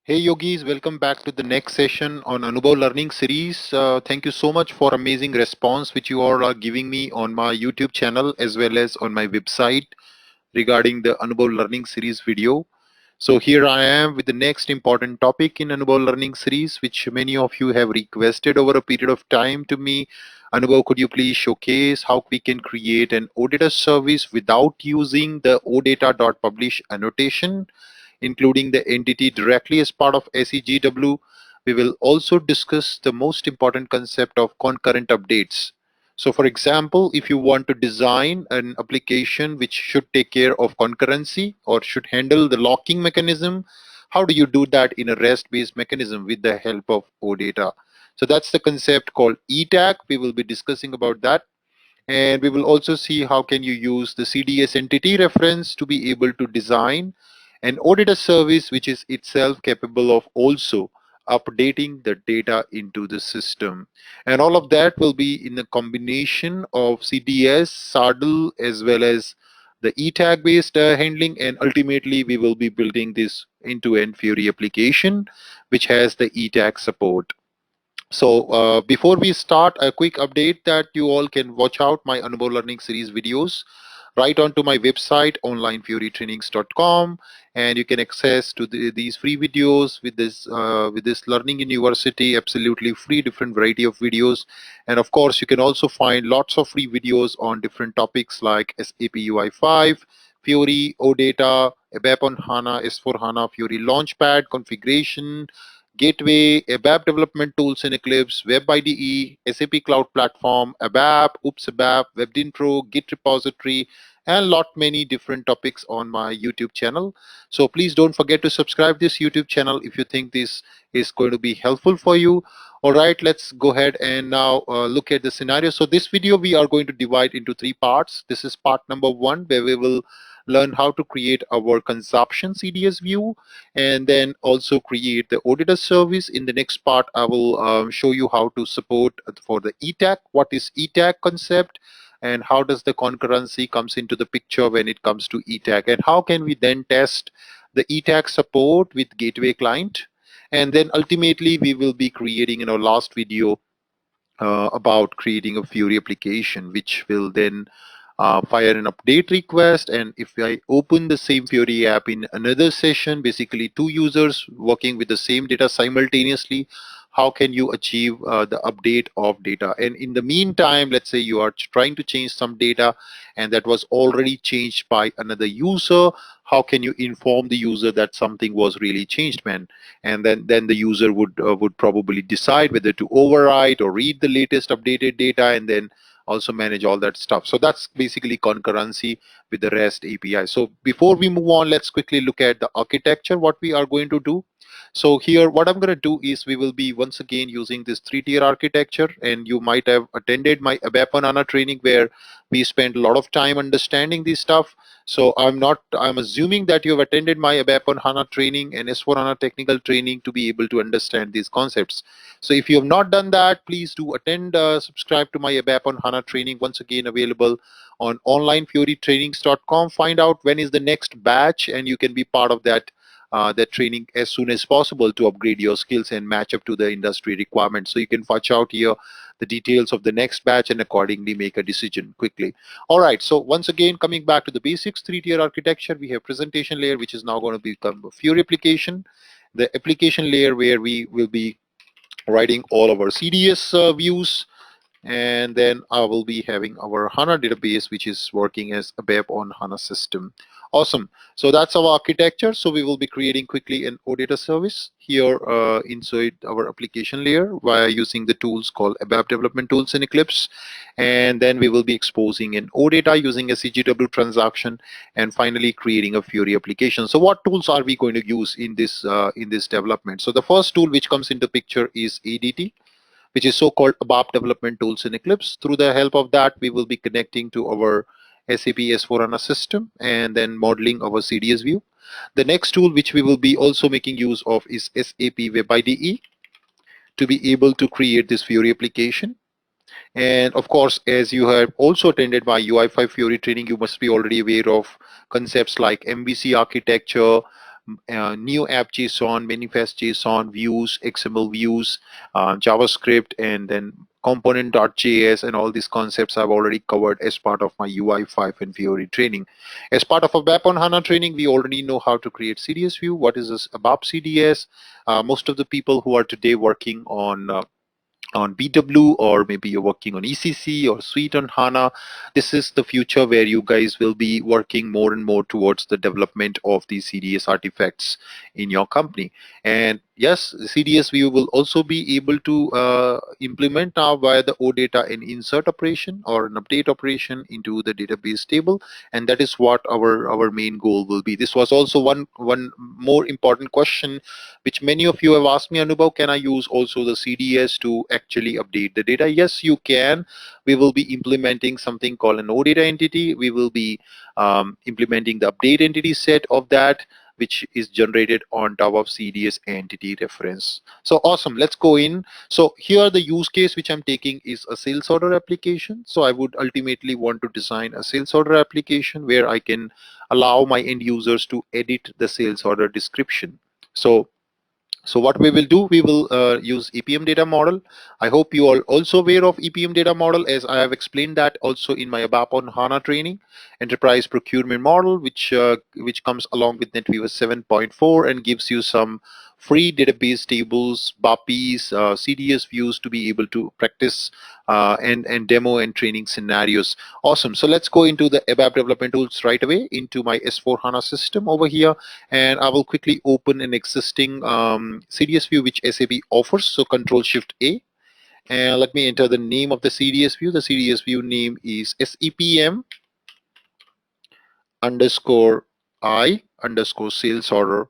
Hey yogis, welcome back to the next session on Anubhav Learning series. Thank you so much for amazing response which you all are giving me on my YouTube channel as well as on my website regarding the Anubhav Learning series video. So here I am with the next important topic in Anubhav Learning series, which many of you have requested over a period of time to me. Anubhav, could you please showcase how we can create an Odata service without using the odata.publish annotation, including the entity directly as part of SEGW. We will also discuss the most important concept of concurrent updates. So for example, if you want to design an application which should take care of concurrency or should handle the locking mechanism, how do you do that in a REST-based mechanism with the help of OData? So that's the concept called eTag. We will be discussing about that. And we will also see how can you use the CDS entity reference to be able to design an Auditor service which is itself capable of also updating the data into the system. And all of that will be in a combination of CDS, SADL, as well as the eTag based handling. And ultimately, we will be building this end-to-end Fiori application, which has the eTag support. So before we start, a quick update that you all can watch out my Anubhav Learning series videos right onto my website onlinefiorytrainings.com, and you can access to these free videos with this learning university, absolutely free, different variety of videos. And of course you can also find lots of free videos on different topics like SAP UI5, Fiori, OData, ABAP on HANA, S4 HANA, Fiori Launchpad, configuration, Gateway, ABAP development tools in Eclipse, WebIDE, SAP Cloud Platform, ABAP, Oops ABAP, WebIntro, Git repository, and lot many different topics on my YouTube channel. So please don't forget to subscribe this YouTube channel if you think this is going to be helpful for you. All right, let's go ahead and now look at the scenario. So this video we are going to divide into three parts. This is part number one, where we will learn how to create our consumption CDS view and then also create the Auditor service. In the next part, I will show you how to support for the eTag. What is eTag concept and how does the concurrency comes into the picture when it comes to eTag, and how can we then test the eTag support with gateway client. And then ultimately we will be creating in our last video about creating a Fiori application, which will then fire an update request. And if I open the same Fiori app in another session, basically two users working with the same data simultaneously, how can you achieve the update of data? And in the meantime, let's say you are trying to change some data and that was already changed by another user. How can you inform the user that something was really changed, man? And then the user would probably decide whether to overwrite or read the latest updated data, and then also manage all that stuff. So that's basically concurrency with the REST API. So before we move on, let's quickly look at the architecture, what we are going to do. So here, what I'm going to do is we will be once again using this three-tier architecture, and you might have attended my ABAP on HANA training where we spent a lot of time understanding this stuff. So I'm assuming that you have attended my ABAP on HANA training and S4 HANA technical training to be able to understand these concepts. So if you have not done that, please do attend, subscribe to my ABAP on HANA training, once again available on onlinefiorytrainings.com. Find out when is the next batch and you can be part of that training as soon as possible to upgrade your skills and match up to the industry requirements. So you can watch out here the details of the next batch and accordingly make a decision quickly. All right, so once again, coming back to the basics, three-tier architecture, we have presentation layer, which is now going to become a Fiori application. The application layer where we will be writing all of our CDS views, and then I will be having our HANA database, which is working as a ABAP on HANA system. Awesome. So that's our architecture. So we will be creating quickly an Odata service here inside our application layer via using the tools called ABAP development tools in Eclipse. And then we will be exposing an OData using a CGW transaction, and finally creating a Fiori application. So what tools are we going to use in this development? So the first tool which comes into picture is ADT, which is so-called ABAP development tools in Eclipse. Through the help of that, we will be connecting to our SAP S/4HANA system and then modeling our CDS view. The next tool which we will be also making use of is SAP WebIDE to be able to create this Fiori application. And of course, as you have also attended my UI5 Fiori training, you must be already aware of concepts like MVC architecture, new app JSON, manifest JSON, views, XML views, JavaScript, and then component.js, and all these concepts I've already covered as part of my UI5 and Fiori training. As part of a ABAP on HANA training, we already know how to create CDS view. What is this ABAP CDS? Most of the people who are today working on BW, or maybe you're working on ECC or Suite on HANA. This is the future where you guys will be working more and more towards the development of these CDS artifacts in your company. And yes, CDS view will also be able to implement now via the OData and insert operation or an update operation into the database table. And that is what our main goal will be. This was also one more important question which many of you have asked me, Anubhav, can I use also the CDS to actually update the data? Yes, you can. We will be implementing something called an OData entity. We will be implementing the update entity set of that, which is generated on top of CDS entity reference. So awesome, let's go in. So here the use case which I'm taking is a sales order application. So I would ultimately want to design a sales order application where I can allow my end users to edit the sales order description. So what we will do, we will use EPM data model. I hope you are also aware of EPM data model, as I have explained that also in my ABAP on HANA training, enterprise procurement model, which comes along with NetWeaver 7.4 and gives you some free database tables, BAPIs, CDS views to be able to practice and demo and training scenarios. Awesome. So let's go into the ABAP development tools right away into my S4 HANA system over here, and I will quickly open an existing CDS view which SAP offers. So Control Shift A, and let me enter the name of the CDS view. The CDS view name is SEPM underscore I underscore sales order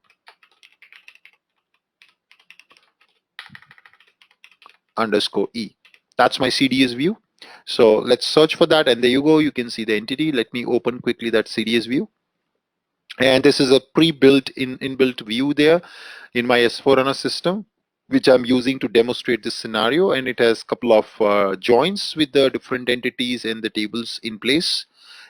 underscore E. That's my CDS view. So let's search for that, and there you go. You can see the entity. Let me open quickly that CDS view. And this is a pre-built inbuilt view there in my S4HANA system, which I'm using to demonstrate this scenario. And it has a couple of joins with the different entities and the tables in place.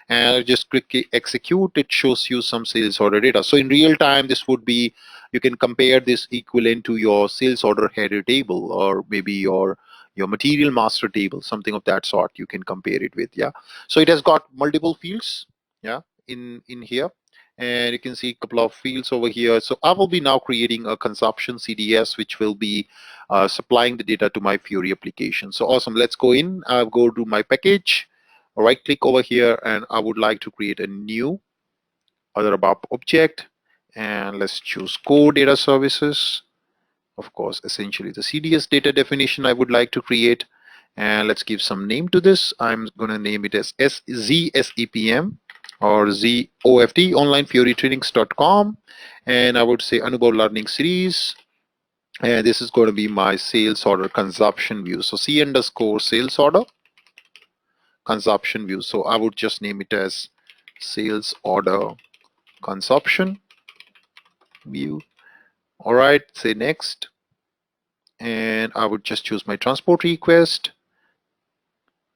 And I just click execute. It shows you some sales order data. So in real time, this would be, you can compare this equivalent to your sales order header table, or maybe your material master table, something of that sort. You can compare it with, yeah. So it has got multiple fields, yeah, in here. And you can see a couple of fields over here. So I will be now creating a consumption CDS, which will be supplying the data to my Fiori application. So awesome. Let's go in. I'll go to my package, right click over here, and I would like to create a new other ABAP object. And let's choose core data services. Of course, essentially the CDS data definition I would like to create. And let's give some name to this. I'm going to name it as ZSEPM or ZOFT, onlinefioritrainings.com. And I would say Anubhav Learning Series. And this is going to be my sales order consumption view. So C underscore sales order consumption view. So I would just name it as sales order consumption view. All right, say next. And I would just choose my transport request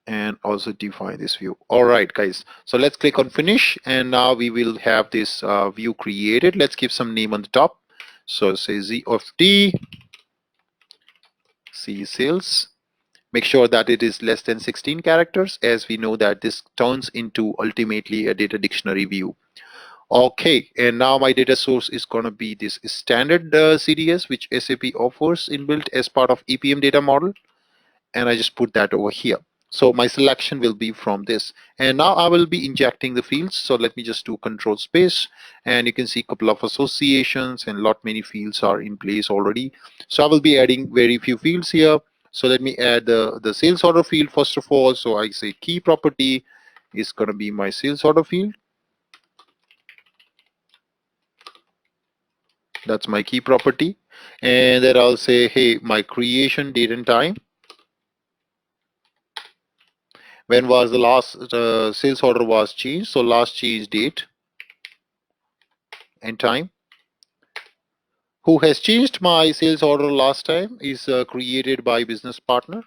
and also define this view. All right, guys. So let's click on finish. And now we will have this view created. Let's give some name on the top. So say Z of D, C sales. Make sure that it is less than 16 characters, as we know that this turns into ultimately a data dictionary view. Okay, and now my data source is going to be this standard CDS, which SAP offers inbuilt as part of EPM data model. And I just put that over here. So my selection will be from this. And now I will be injecting the fields. So let me just do control space. And you can see a couple of associations and lot many fields are in place already. So I will be adding very few fields here. So let me add the sales order field first of all. So I say key property is going to be my sales order field. That's my key property. And then I'll say, hey, my creation date and time. When was the last sales order was changed? So last change date and time. Who has changed my sales order last time is created by business partner.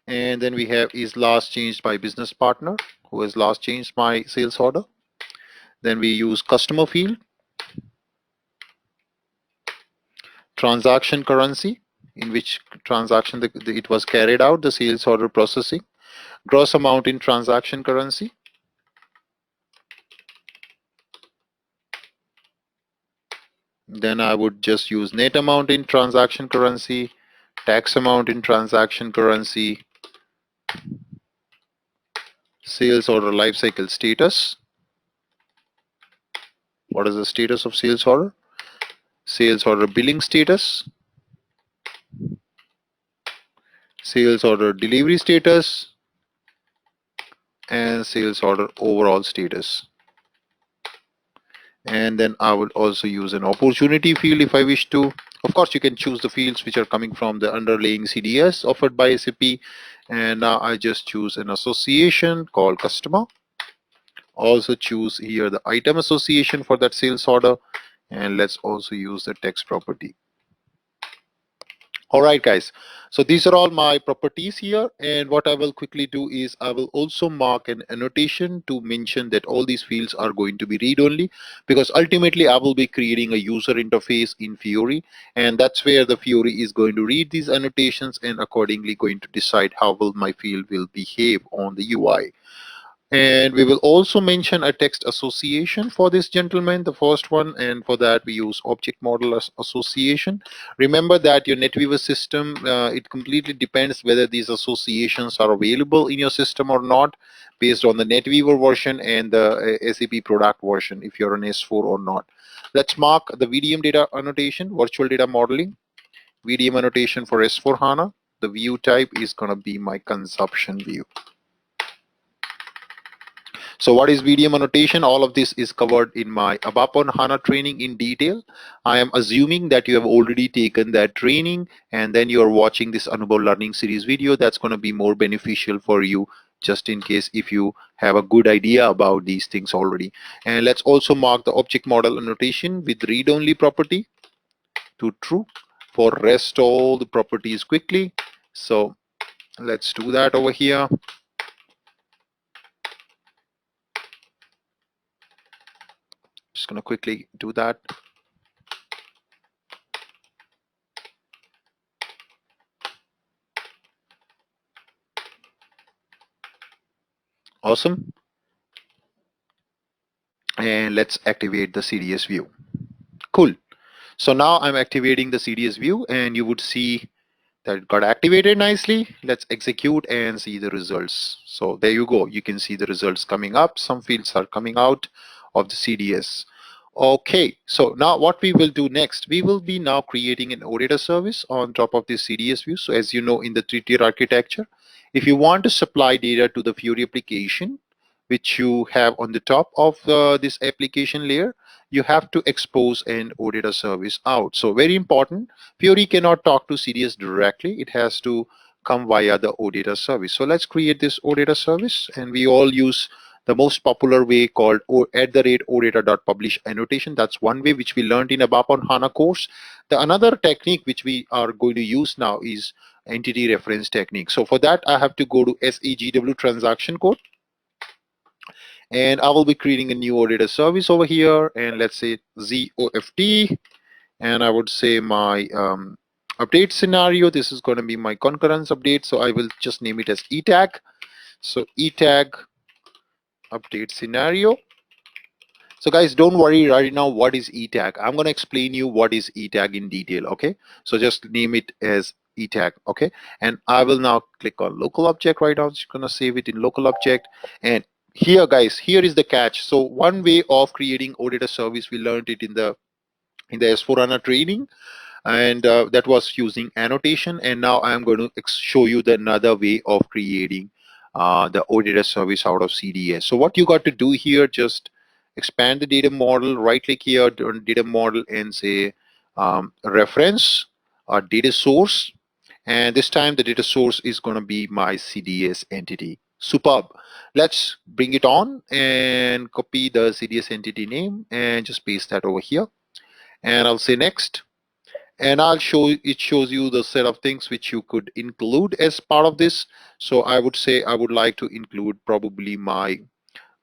And then we have is last changed by business partner, who has last changed my sales order. Then we use customer field, transaction currency, in which transaction it was carried out, the sales order processing, gross amount in transaction currency. Then I would just use net amount in transaction currency, tax amount in transaction currency, sales order lifecycle status. What is the status of sales order? Sales order billing status, sales order delivery status, and sales order overall status. And then I would also use an opportunity field if I wish to. Of course, you can choose the fields which are coming from the underlying CDS offered by SAP. And now I just choose an association called customer. Also choose here the item association for that sales order. And let's also use the text property. All right, guys. So these are all my properties here. And what I will quickly do is I will also mark an annotation to mention that all these fields are going to be read-only, because ultimately I will be creating a user interface in Fiori. And that's where the Fiori is going to read these annotations and accordingly going to decide how will my field will behave on the UI. And we will also mention a text association for this gentleman, the first one, and for that we use object model association. Remember that your NetWeaver system, it completely depends whether these associations are available in your system or not, based on the NetWeaver version and the SAP product version, if you're on S4 or not. Let's mark the VDM data annotation, virtual data modeling, VDM annotation for S4 HANA. The view type is going to be my consumption view. So what is VDM annotation? All of this is covered in my ABAP on HANA training in detail. I am assuming that you have already taken that training and then you are watching this Anubhav Learning series video. That's going to be more beneficial for you, just in case if you have a good idea about these things already. And let's also mark the object model annotation with read-only property to true for rest all the properties quickly. So let's do that over here. Just going to quickly do that. Awesome. And let's activate the CDS view. Cool. So now I'm activating the CDS view and you would see that it got activated nicely. Let's execute and see the results. So there you go. You can see the results coming up. Some fields are coming out of the CDS. Okay, so now what we will do next, we will be now creating an Odata service on top of this CDS view. So as you know, in the three-tier architecture, if you want to supply data to the Fiori application, which you have on the top of this application layer, you have to expose an Odata service out. So very important, Fiori cannot talk to CDS directly. It has to come via the Odata service. So let's create this Odata service, and we all use the most popular way called @odata.publish annotation. That's one way which we learned in ABAP on HANA course. The another technique which we are going to use now is entity reference technique. So for that, I have to go to SAGW transaction code, and I will be creating a new Odata service over here, and let's say ZOFT, and I would say my update scenario. This is going to be my concurrence update, so I will just name it as eTag. So eTag update scenario. So guys, don't worry right now what is eTag. I'm going to explain you what is eTag in detail. Okay, so just name it as eTag. Okay, and I will now click on local object right now. I'm just going to save it in local object. And here guys, here is the catch. So one way of creating Odata service, we learned it in the S4HANA training, and that was using annotation. And now I'm going to show you the another way of creating the Odata service out of CDS. So what you got to do here, just expand the data model, right click here on data model and say reference or data source. And this time the data source is going to be my CDS entity. Superb. Let's bring it on and copy the CDS entity name and just paste that over here. And I'll say next. and it shows you the set of things which you could include as part of this. So I would say I would like to include probably my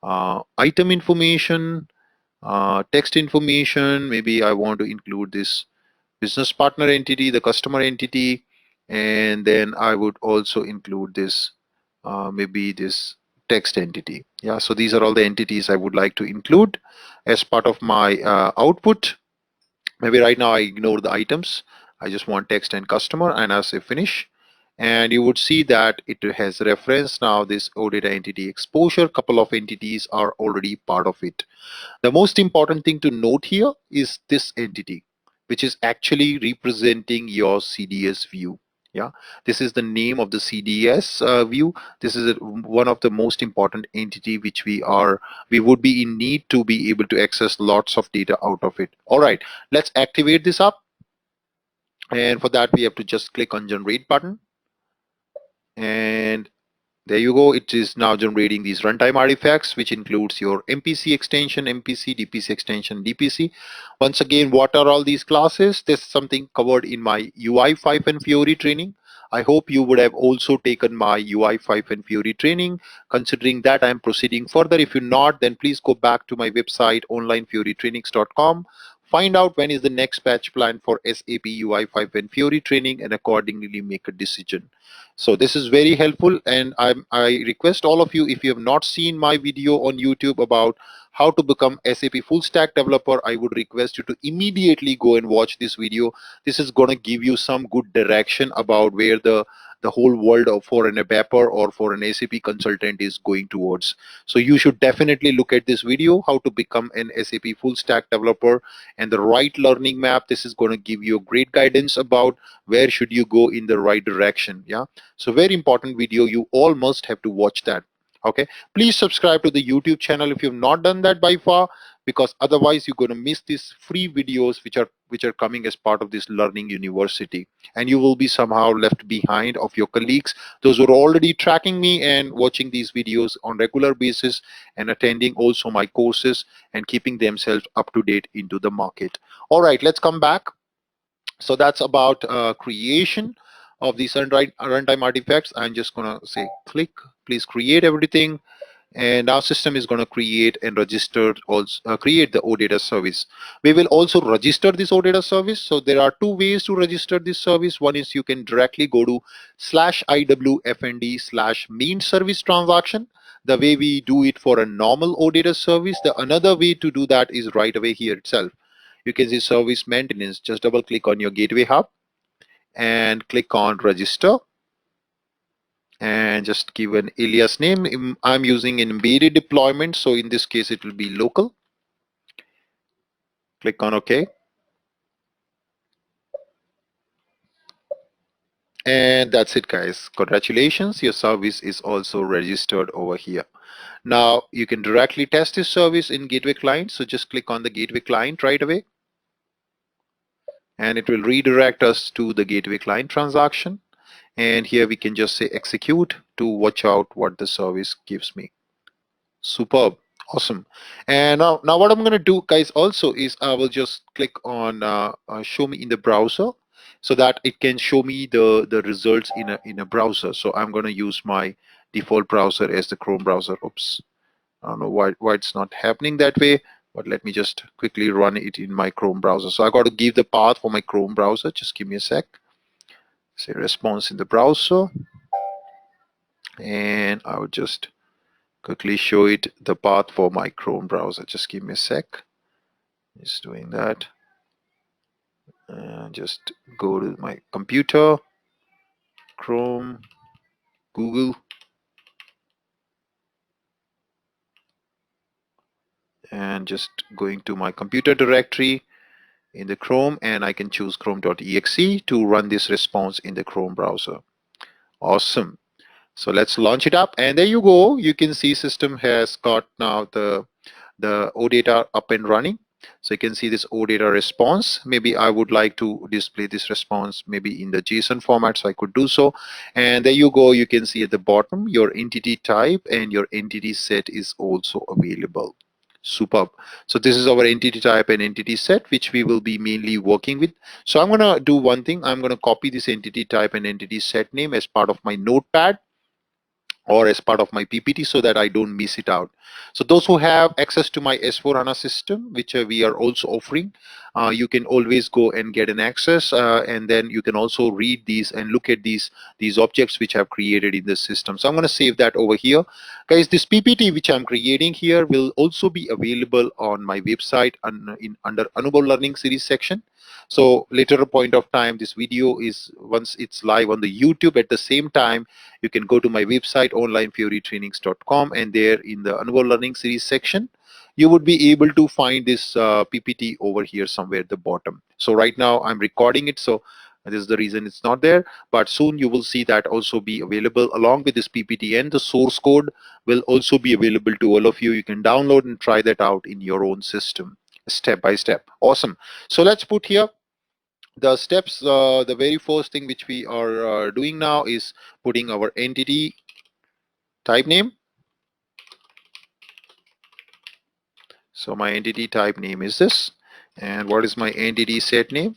item information, text information. Maybe I want to include this business partner entity, the customer entity, and then I would also include this maybe this text entity. Yeah, so these are all the entities I would like to include as part of my output. Maybe right now I ignore the items. I just want text and customer, and I say finish. And you would see that it has reference now this OData entity exposure. Couple of entities are already part of it. The most important thing to note here is this entity, which is actually representing your CDS view. Yeah, this is the name of the CDS view. This is one of the most important entity which we would be in need to be able to access lots of data out of it. All right, let's activate this up. And for that, we have to just click on generate button. And there you go. It is now generating these runtime artifacts, which includes your MPC extension, MPC, DPC extension, DPC. Once again, what are all these classes? There's something covered in my UI5 and Fiori training. I hope you would have also taken my UI5 and Fiori training. Considering that, I'm proceeding further. If you're not, then please go back to my website, onlinefioretrainings.com. Find out when is the next batch plan for SAP UI5 and Fiori training and accordingly make a decision. So this is very helpful, and I request all of you, if you have not seen my video on YouTube about how to become SAP Full Stack Developer, I would request you to immediately go and watch this video. This is going to give you some good direction about where the whole world of for an ABAPer or for an SAP consultant is going towards. So you should definitely look at this video, how to become an SAP Full Stack Developer, and the right learning map. This is going to give you great guidance about where should you go in the right direction. Yeah, so very important video. You all must have to watch that. Okay, please subscribe to the YouTube channel if you've not done that by far, because otherwise you're going to miss these free videos which are coming as part of this learning university, and you will be somehow left behind of your colleagues, those who are already tracking me and watching these videos on regular basis and attending also my courses and keeping themselves up to date into the market. All right, let's come back. So that's about creation of these runtime artifacts. I'm just gonna say click, please create everything, and our system is going to create and register also create the OData service. We will also register this OData service. So there are two ways to register this service. One is you can directly go to /iwfnd/main service transaction, the way we do it for a normal OData service. The another way to do that is right away here itself. You can see service maintenance. Just double click on your gateway hub and click on register, and just give an alias name. I'm using an embedded deployment, so in this case it will be local. Click on OK. And that's it, guys. Congratulations, your service is also registered over here. Now you can directly test this service in Gateway Client. So just click on the Gateway Client right away, and it will redirect us to the Gateway Client transaction. And here we can just say execute to watch out what the service gives me. Superb. Awesome. And now what I'm going to do, guys, also is I will just click on show me in the browser, so that it can show me the results in a browser. So I'm going to use my default browser as the Chrome browser. Oops. I don't know why it's not happening that way, but let me just quickly run it in my Chrome browser. So I got to give the path for my Chrome browser. Just give me a sec. Say response in the browser, and I would just quickly show it the path for my Chrome browser. Just give me a sec. Just doing that. Just go to my computer, Chrome, Google, and just going to my computer directory in the Chrome, and I can choose chrome.exe to run this response in the Chrome browser. Awesome. So let's launch it up, and there you go. You can see system has got now the OData up and running. So you can see this OData response. Maybe I would like to display this response maybe in the JSON format, so I could do so. And there you go. You can see at the bottom your entity type and your entity set is also available. Superb. So this is our entity type and entity set, which we will be mainly working with. So I'm going to do one thing. I'm going to copy this entity type and entity set name as part of my notepad or as part of my PPT so that I don't miss it out. So those who have access to my S4HANA system, which we are also offering, you can always go and get an access, and then you can also read these and look at these objects which I've created in the system. So I'm going to save that over here. Guys, this PPT which I'm creating here will also be available on my website under Anubhav Learning series section. So later a point of time, this video is, once it's live on the YouTube, at the same time, you can go to my website onlinefioretrainings.com, and there in the Anubhav Learning series section, you would be able to find this PPT over here somewhere at the bottom. So right now I'm recording it, so this is the reason it's not there, but soon you will see that also be available along with this PPT, and the source code will also be available to all of you. You can download and try that out in your own system step by step. Awesome. So let's put here the steps. The very first thing which we are doing now is putting our entity type name. So my entity type name is this, and what is my entity set name?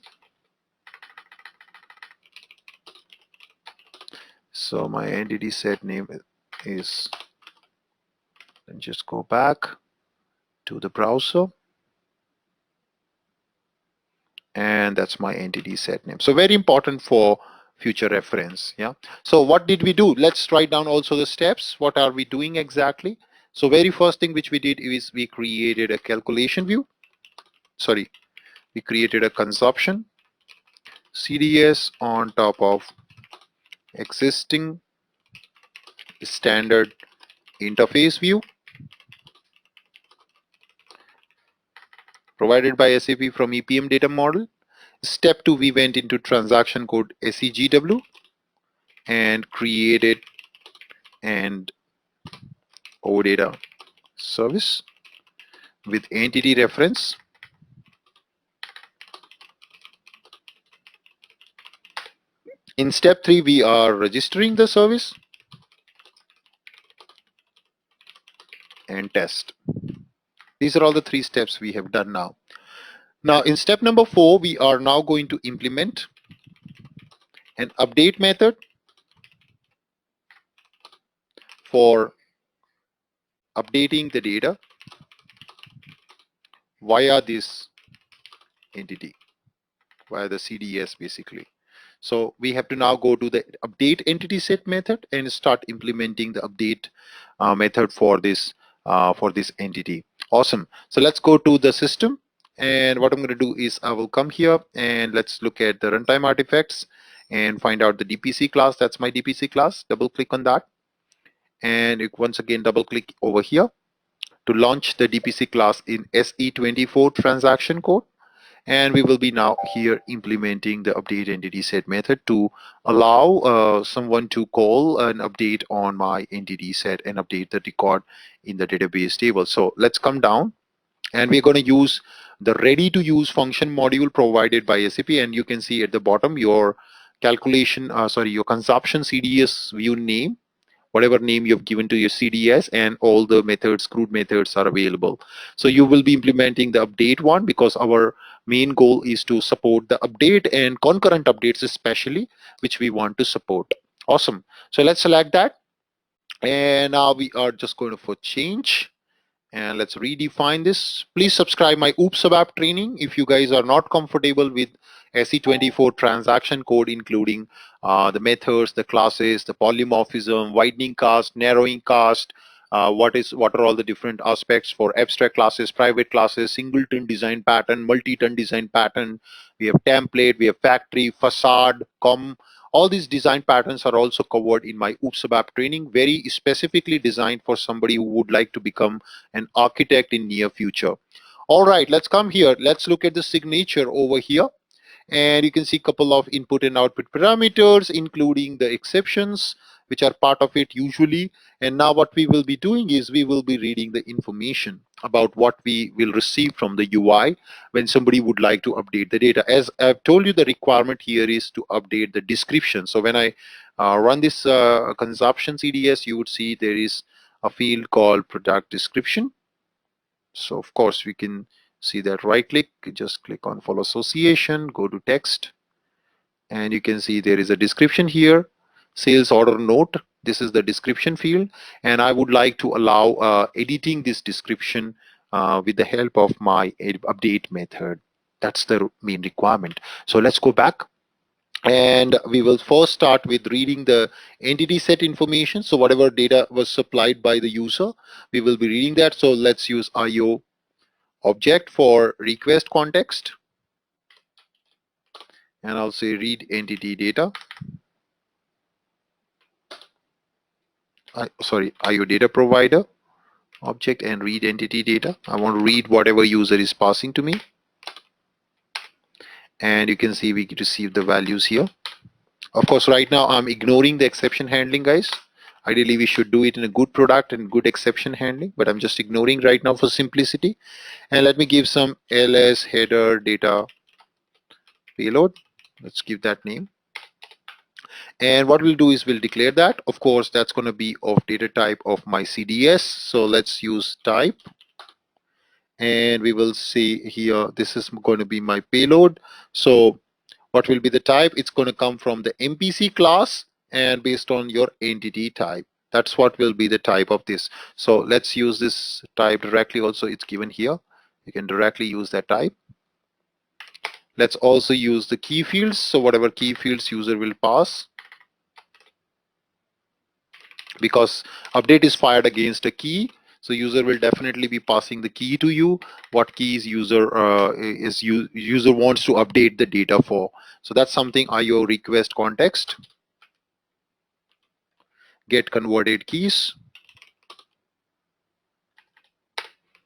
So my entity set name is, and just go back to the browser, and that's my entity set name. So very important for future reference. Yeah. So what did we do? Let's write down also the steps. What are we doing exactly? So very first thing which we did is we created a calculation view. Sorry, we created a consumption CDS on top of existing standard interface view provided by SAP from EPM data model. Step 2, we went into transaction code SEGW and created an Odata service with entity reference. In step 3, we are registering the service and test. These are all the 3 steps we have done now. Now in step number 4, we are now going to implement an update method for updating the data via this entity, via the CDS basically. So we have to now go to the update entity set method and start implementing the update method for this entity. Awesome. So let's go to the system, and what I'm going to do is I will come here and let's look at the runtime artifacts and find out the DPC class. That's my DPC class. Double click on that, and once again double click over here to launch the DPC class in SE24 transaction code. And we will be now here implementing the update entity set method to allow someone to call an update on my entity set and update the record in the database table. So let's come down, and we're going to use the ready to use function module provided by SAP, and you can see at the bottom your calculation, your consumption CDS view name, whatever name you've given to your CDS, and all the methods, crude methods are available. So you will be implementing the update one because our main goal is to support the update and concurrent updates especially, which we want to support. Awesome. So let's select that. And now we are just going to for change. And let's redefine this. Please subscribe my Oops ABAP training if you guys are not comfortable with SE24 transaction code, including the methods, the classes, the polymorphism, widening cast, narrowing cast, what are all the different aspects for abstract classes, private classes, singleton design pattern, multi-ton design pattern. We have template, we have factory, facade, all these design patterns are also covered in my Oops ABAP training, very specifically designed for somebody who would like to become an architect in near future. All right, let's come here. Let's look at the signature over here. And you can see a couple of input and output parameters, including the exceptions, which are part of it usually. And now what we will be doing is we will be reading the information about what we will receive from the UI when somebody would like to update the data. As I've told you, the requirement here is to update the description. So when I run this consumption CDS, you would see there is a field called product description. So of course we can see that. Right click, just click on follow association, go to text, and you can see there is a description here, sales order note. This is the description field, and I would like to allow editing this description with the help of my update method. That's the main requirement. So let's go back, and we will first start with reading the entity set information. So whatever data was supplied by the user, we will be reading that. So let's use IO object for request context, and I'll say read entity data. Sorry, IO data provider object and read entity data. I want to read whatever user is passing to me, and you can see we receive the values here. Of course, right now I'm ignoring the exception handling, guys. Ideally, we should do it in a good product and good exception handling, but I'm just ignoring right now for simplicity. And let me give some ls header data payload. Let's give that name. And what we'll do is we'll declare that. Of course, that's going to be of data type of my CDS. So let's use type. And we will see here, this is going to be my payload. So what will be the type? It's going to come from the MPC class and based on your entity type. That's what will be the type of this. So let's use this type directly. Also, it's given here. You can directly use that type. Let's also use the key fields. So whatever key fields user will pass, because update is fired against a key, so user will definitely be passing the key to you. What keys user user wants to update the data for. So that's something IO request context, get converted keys.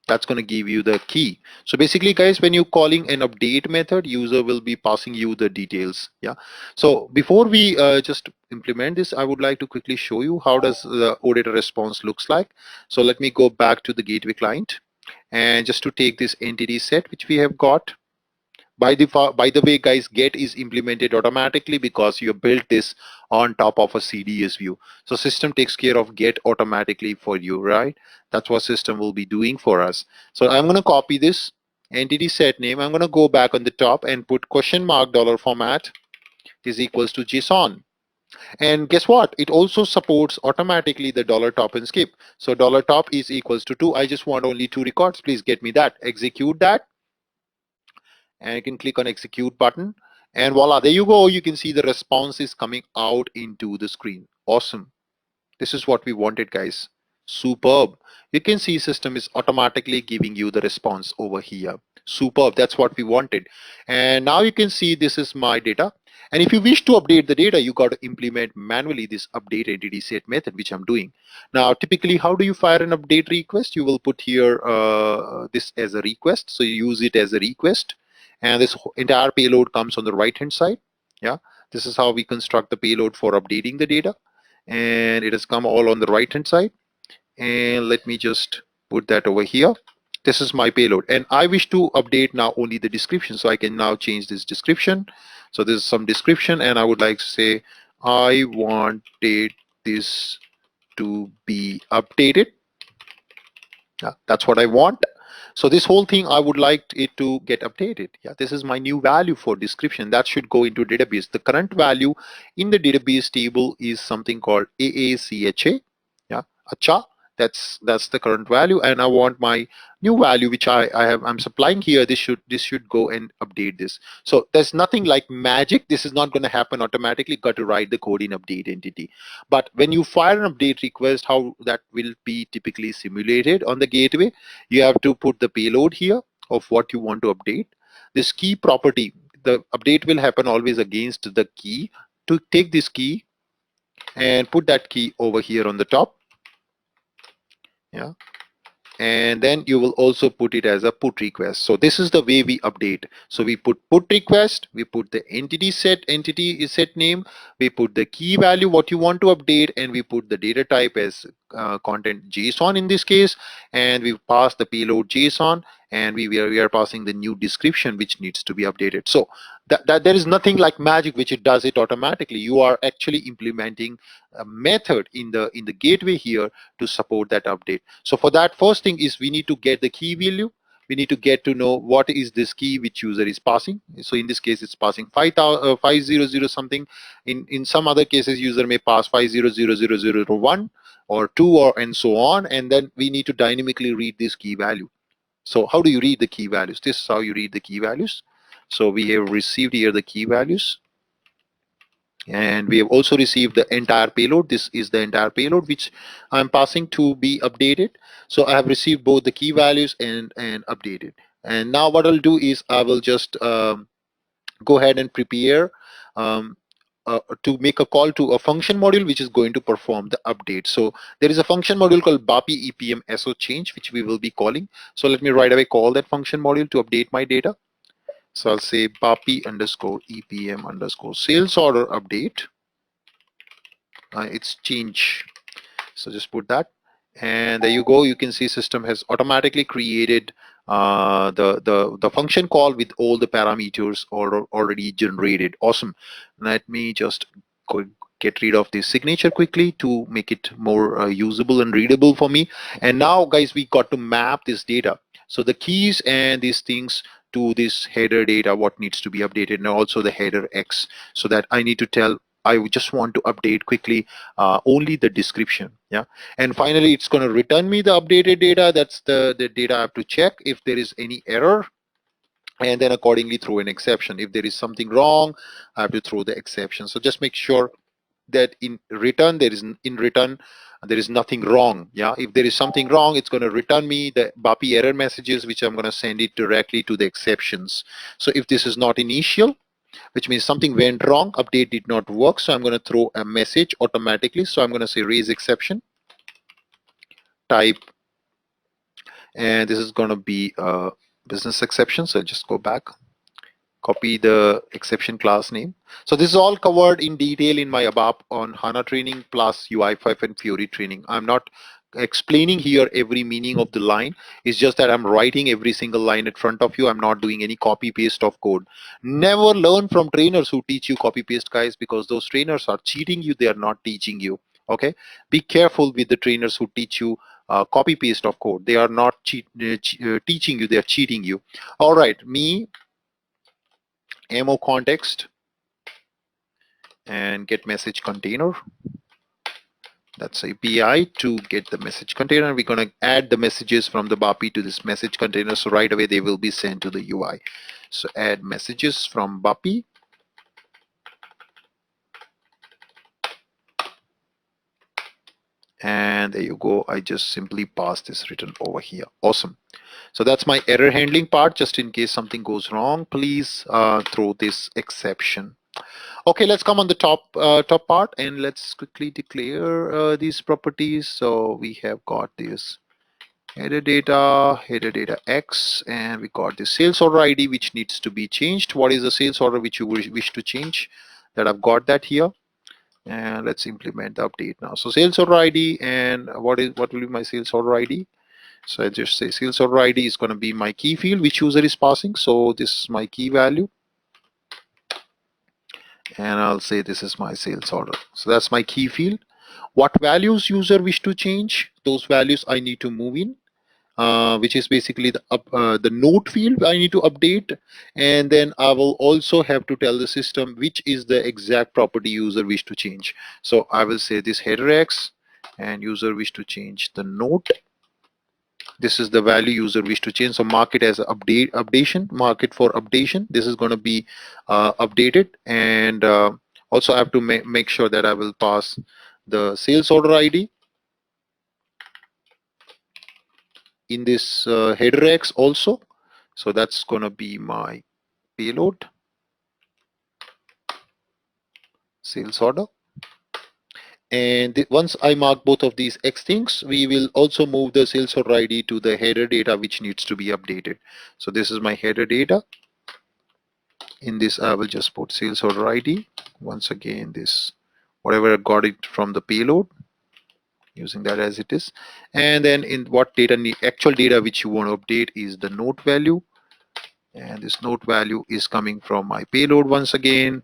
That's going to give you the key. So basically, guys, when you're calling an update method, user will be passing you the details. Yeah. So before we just implement this, I would like to quickly show you how does the Odata response looks like. So let me go back to the gateway client, and just to take this entity set which we have got. By the way, guys, get is implemented automatically because you built this on top of a CDS view. So system takes care of get automatically for you, right? That's what system will be doing for us. So I'm going to copy this entity set name. I'm going to go back on the top and put question mark dollar format is equals to JSON. And guess what? It also supports automatically the dollar top and skip. So dollar top is equals to 2. I just want only 2 records. Please get me that. Execute that. And you can click on execute button, and voila, there you go. You can see the response is coming out into the screen. Awesome. This is what we wanted, guys. Superb. You can see system is automatically giving you the response over here. Superb. That's what we wanted. And now you can see this is my data. And if you wish to update the data, you got to implement manually this update entity set method, which I'm doing. Now, typically, how do you fire an update request? You will put here this as a request. So you use it as a request. And this entire payload comes on the right hand side. Yeah, this is how we construct the payload for updating the data, and it has come all on the right hand side. And let me just put that over here. This is my payload, and I wish to update now only the description, so I can now change this description. So this is some description, and I would like to say I wanted this to be updated. Yeah, that's what I want. So this whole thing, I would like it to get updated. Yeah, this is my new value for description. That should go into database. The current value in the database table is something called AACHA. Yeah, acha. That's the current value, and I want my new value, which I'm supplying here. This should go and update this. So there's nothing like magic. This is not going to happen automatically. Got to write the code in update entity. But when you fire an update request, how that will be typically simulated on the gateway, you have to put the payload here of what you want to update. This key property, the update will happen always against the key. To take this key and put that key over here on the top. Yeah, and then you will also put it as a put request. So this is the way we update. So we put request, we put the entity set name, we put the key value what you want to update, and we put the data type as content JSON in this case, and we pass the payload JSON, and we are passing the new description which needs to be updated. So that there is nothing like magic which it does it automatically. You are actually implementing a method in the gateway here to support that update. So for that, first thing is we need to get the key value. We need to get to know what is this key which user is passing. So in this case, it's passing 500 something. In some other cases, user may pass 5000001 or 2 or and so on. And then we need to dynamically read this key value. So how do you read the key values? This is how you read the key values. So we have received here the key values, and we have also received the entire payload. This is the entire payload which I'm passing to be updated. So I have received both the key values and updated. And now what I'll do is I will just go ahead and prepare um, to make a call to a function module which is going to perform the update. So there is a function module called BAPI EPM SO change which we will be calling. So let me right away call that function module to update my data. So I'll say BAPI underscore EPM underscore sales order update. It's change. So just put that, and there you go. You can see system has automatically created the function call with all the parameters already generated. Awesome. Let me just get rid of this signature quickly to make it more usable and readable for me. And now, guys, we got to map this data. So the keys and these things to this header data, what needs to be updated, and also the header X, so that I need to tell. I just want to update quickly only the description. Yeah. And finally, it's going to return me the updated data. That's the data I have to check if there is any error, and then accordingly throw an exception. If there is something wrong, I have to throw the exception. So just make sure that in return there is nothing wrong. Yeah. If there is something wrong, it's going to return me the BAPI error messages, which I'm going to send it directly to the exceptions. So if this is not initial, which means something went wrong, update did not work, so I'm going to throw a message automatically. So I'm going to say raise exception type, and this is going to be a business exception. So just go back, copy the exception class name. So this is all covered in detail in my ABAP on HANA training plus UI5 and Fiori training. I'm not explaining here every meaning of the line. It's just that I'm writing every single line in front of you. I'm not doing any copy paste of code. Never learn from trainers who teach you copy paste, guys, because those trainers are cheating you. They are not teaching you. Okay, be careful with the trainers who teach you copy paste of code. They are not teaching you, they are cheating you. All right, me mo context and get message container. That's API to get the message container. We're going to add the messages from the BAPI to this message container. So right away, they will be sent to the UI. So add messages from BAPI. And there you go. I just simply pass this written over here. Awesome. So that's my error handling part. Just in case something goes wrong, please throw this exception. Okay, let's come on the top part, and let's quickly declare these properties. So we have got this header data X, and we got the sales order ID which needs to be changed. What is the sales order which you wish to change? That I've got that here. And let's implement the update now. So sales order ID, and what will be my sales order ID? So I just say sales order ID is going to be my key field which user is passing. So this is my key value, and I'll say this is my sales order. So that's my key field. What values user wish to change? Those values I need to move in, which is basically the note field I need to update, and then I will also have to tell the system which is the exact property user wish to change. So I will say this header X, and user wish to change the note. This is the value user wish to change. So mark it as updation, mark it for updation. This is going to be updated, and also I have to make sure that I will pass the sales order ID in this header X also. So that's going to be my payload sales order. And once I mark both of these X things, we will also move the sales order ID to the header data which needs to be updated. So this is my header data. In this, I will just put sales order ID. Once again, this whatever I got it from the payload, using that as it is. And then in what data, actual data which you want to update is the note value. And this note value is coming from my payload once again,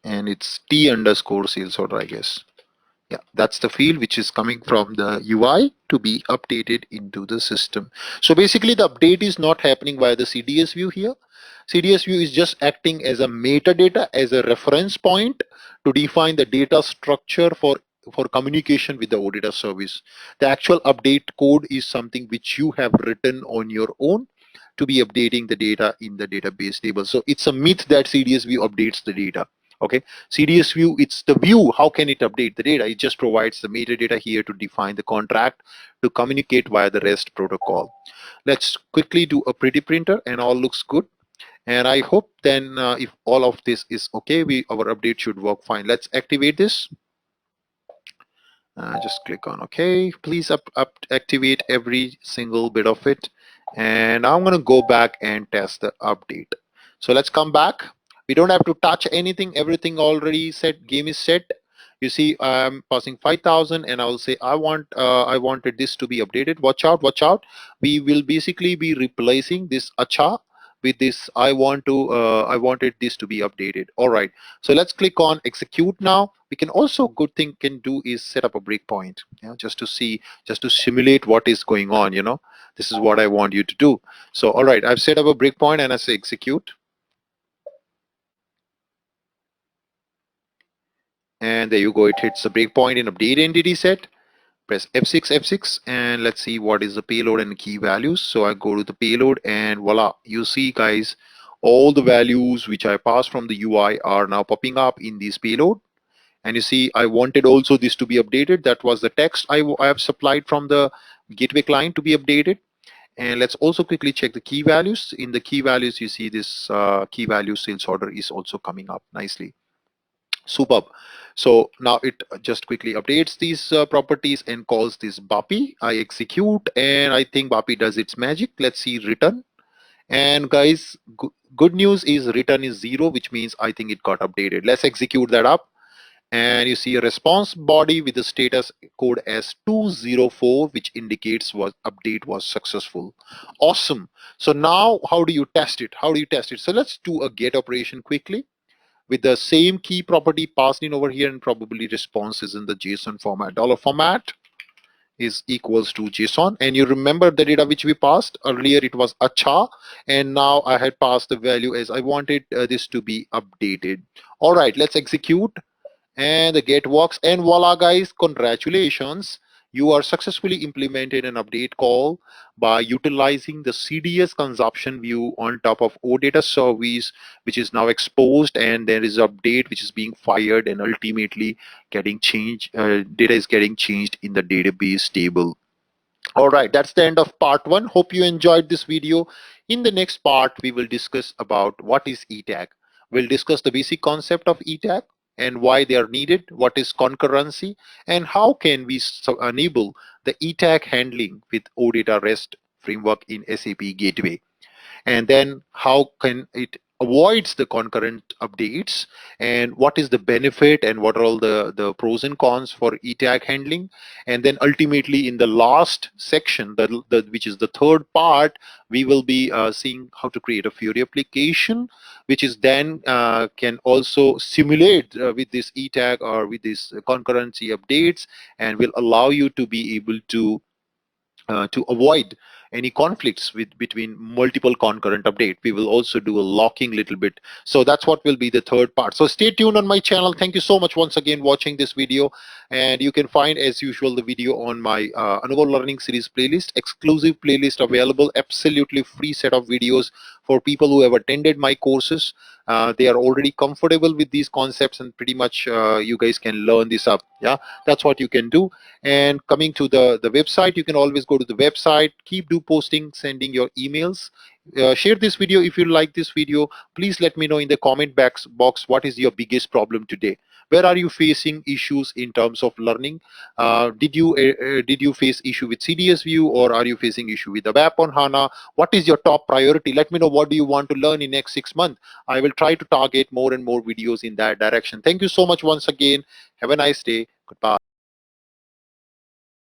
and it's T underscore sales order, I guess. Yeah, that's the field which is coming from the UI to be updated into the system. So basically the update is not happening via the CDS view here. CDS view is just acting as a metadata, as a reference point to define the data structure for communication with the Odata service. The actual update code is something which you have written on your own to be updating the data in the database table. So it's a myth that CDS view updates the data. Okay, CDS view, it's the view. How can it update the data? It just provides the metadata here to define the contract to communicate via the REST protocol. Let's quickly do a pretty printer and all looks good. And I hope then if all of this is okay, our update should work fine. Let's activate this. Just click on OK. Please activate every single bit of it. And I'm going to go back and test the update. So let's come back. We don't have to touch anything. Everything already set. Game is set. You see, I'm passing 5,000, and I will say I wanted this to be updated. Watch out, watch out. We will basically be replacing this acha with this. I wanted this to be updated. All right. So let's click on execute now. We can also, good thing can do is set up a breakpoint, just to see, just to simulate what is going on. This is what I want you to do. So all right, I've set up a breakpoint and I say execute. And there you go, it hits the breakpoint in update entity set. Press F6, F6, and let's see what is the payload and key values. So I go to the payload and voila, you see guys, all the values which I passed from the UI are now popping up in this payload. And you see, I wanted also this to be updated. That was the text I have supplied from the gateway client to be updated. And let's also quickly check the key values. In the key values, you see this key value sales order is also coming up nicely. Superb. So now it just quickly updates these properties and calls this BAPI. I execute and I think BAPI does its magic. Let's see return. And guys, good news is return is 0, which means I think it got updated. Let's execute that up. And you see a response body with the status code as 204, which indicates was update was successful. Awesome. So now how do you test it? How do you test it? So let's do a get operation quickly with the same key property passed in over here, and probably response is in the JSON format. Dollar format is equals to JSON. And you remember the data which we passed earlier, it was acha, and now I had passed the value as I wanted this to be updated. All right, let's execute. And the get works, and voila guys, congratulations, you are successfully implemented an update call by utilizing the CDS consumption view on top of Odata Service, which is now exposed, and there is update which is being fired and ultimately getting changed. Data is getting changed in the database table. All right, that's the end of part 1. Hope you enjoyed this video. In the next part, we will discuss about what is eTag. We'll discuss the basic concept of eTag and why they are needed, what is concurrency, and how can we enable the eTag handling with OData REST framework in SAP Gateway. And then how can it avoids the concurrent updates, and what is the benefit and what are all the pros and cons for eTag handling. And then ultimately in the last section, which is the third part, we will be seeing how to create a Fiori application, which is then can also simulate with this eTag or with this concurrency updates, and will allow you to be able to avoid any conflicts between multiple concurrent update. We will also do a locking little bit. So that's what will be the third part. So stay tuned on my channel. Thank you so much once again watching this video. And you can find as usual the video on my Anubhav Learning series playlist, exclusive playlist available, absolutely free set of videos for people who have attended my courses. They are already comfortable with these concepts, and pretty much you guys can learn this up. Yeah, that's what you can do. And coming to the website, you can always go to the website, keep posting, sending your emails. Share this video if you like this video. Please let me know in the comment box what is your biggest problem today. Where are you facing issues in terms of learning? Did you face issue with CDS view, or are you facing issue with ABAP on HANA? What is your top priority? Let me know what do you want to learn in next 6 months. I will try to target more and more videos in that direction. Thank you so much once again. Have a nice day. Goodbye.